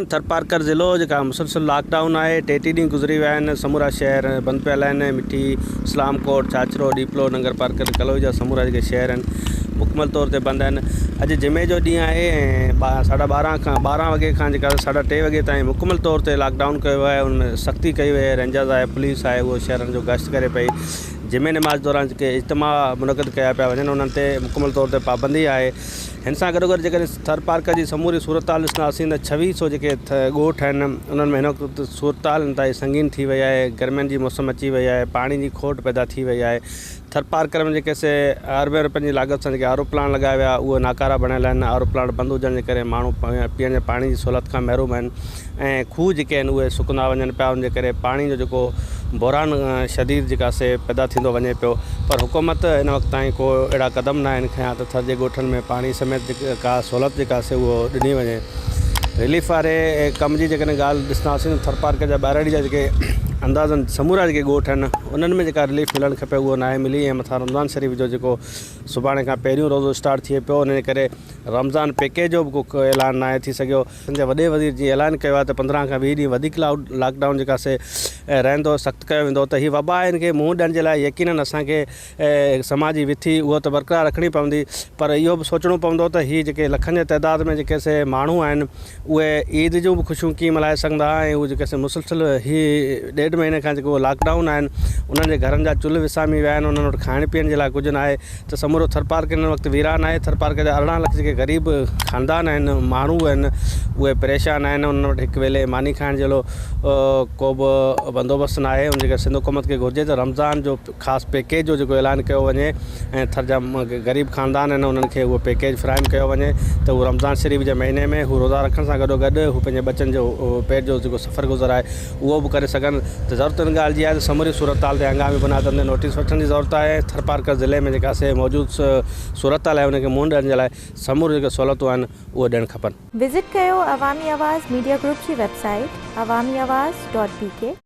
थरपारकर ज़िलो जेका मुसलसल लॉकडाउन है 33 ॾींहं गुज़री विया आहिनि। समूरा शहर बंदि पियल आहिनि। मिठी, इस्लामकोट, छाछरो, डीपलो, नगर पार्कर, कलोई जा समूरा जेके शहर आहिनि मुकमल तौर ते बंदि आहिनि। अॼु जुमे जो ॾींहुं आहे ऐं 12:30 वॻे खां जेका 3:30 वॻे ताईं मुकमल तौर ते लॉकडाउन कयो आहे। उनमें सख़्ती कई वई आहे। रेंजर्स आहे, पुलिस आहे, उहो शहरनि जो गश्त करे पई। जुमे नमाज़ दौरान जेके इज्तिमा मुनक़िद कया पिया वञनि उन्हनि ते मुकमल तौर ते पाबंदी आहे। हिन सां गॾोगॾु जेकॾहिं थरपारकर जी समूरी सूरत हाल ॾिसंदासीं त 2600 जेके ॻोठ आहिनि उन्हनि में हिन वक़्तु सूरत हाल इंतिहाई संगीन थी वई आहे। गर्मियुनि जी मौसम अची वई आहे, पाणी जी खोट पैदा थी वई आहे। थरपारकर में जेके से अरबे रुपयनि जी लागत सां जेके आरो प्लान लॻाया विया उहे नाकारा बणियल आहिनि। आरो प्लान बंदि हुजण जे करे माण्हू पीअण जे पाणी जी सहूलियत खां महरूम आहिनि ऐं खूह जेके आहिनि उहे सुकंदा वञनि पिया। उनजे करे पाणी जो जेको बहरान शदीद जेका से पैदा थींदो वञे पियो। पर हुकूमत हिन वक़्तु ताईं को अहिड़ा क़दम न आहिनि खयां त थर जे ॻोठनि में पाणी समेत जेका सहूलियत जेका से उहो ॾिनी वञे। रिलीफ वारे कम जी जेकॾहिं ॻाल्हि ॾिसंदासीं त थरपारकर जा ॿाहिरि जा जेके अंदाज़नि समूरा जेके ॻोठ आहिनि उन्हनि में जेका रिलीफ मिलणु खपे उहो नाहे मिली। ऐं मथां रमज़ान शरीफ़ जो जेको सुभाणे खां पहिरियों रोज़ो स्टार्ट थिए पियो उन जे करे रमज़ान पैकेज जो बि को ऐलान नाहे थी सघियो। पंहिंजे वॾे वज़ीर जी ऐलान कयो आहे त 15 खां 20 ॾींहं वधीक लॉकडाउन जेका से रहंदो, सख़्तु कयो वेंदो। त हीअ वबा आहे, हिनखे मुंहुं ॾियण जे लाइ यकीनन असांखे समाजी विथी उहा त बरक़रार रखणी पवंदी। पर इहो बि सोचणो पवंदो त हीअ जेके लखनि जे तइदाद में जेके से माण्हू आहिनि उहे ईद जूं बि ख़ुशियूं कीअं मल्हाए सघंदा ऐं उहे जेके से मुसलसल हीअ 1.5 महीने खां जेको लॉकडाउन आहिनि उन्हनि जे घरनि जा चुल्ह विसामी विया आहिनि। उन्हनि वटि खाइण पीअण जे लाइ कुझु न आहे। त समूरो थरपारकर हिन वक़्तु वीरान आहे। थरपारकर जा 18 लख जेके ग़रीब ख़ानदान आहिनि, माण्हू आहिनि, उहे परेशान आहिनि। उन्हनि वटि हिकु वेले मानी खाइण जो को बि बंदोबस्तु न आहे। उन जेके सिंध हुकूमत खे घुरिजे त रमज़ान जो ख़ासि पैकेज जो जेको ऐलान कयो वञे ऐं थर जा ग़रीब ख़ानदान आहिनि उन्हनि खे उहो पैकेज फ्राहम कयो वञे त उहो रमज़ान शरीफ़ जे महीने में हू रोज़ा रखण सां गॾोगॾु हू पंहिंजे बचनि जो पेट जो जेको सफ़र गुज़र आहे उहो बि करे सघनि। त ज़रूरत इन ॻाल्हि जी आहे त समूरी सूरत हाल ते हंगामी बुनियादनि ते नोटिस वठण जी ज़रूरत आहे। थरपारकर ज़िले में जेका से मौजूदु सूरत हाल आहे उनखे मुंहुं ॾियण जे लाइ समूरी जेके सहूलियतूं आहिनि उहे ॾियणु खपनि। विज़िट कयो अवामी आवाज़ मीडिया ग्रुप जी वेबसाइट awamiawaz.pk।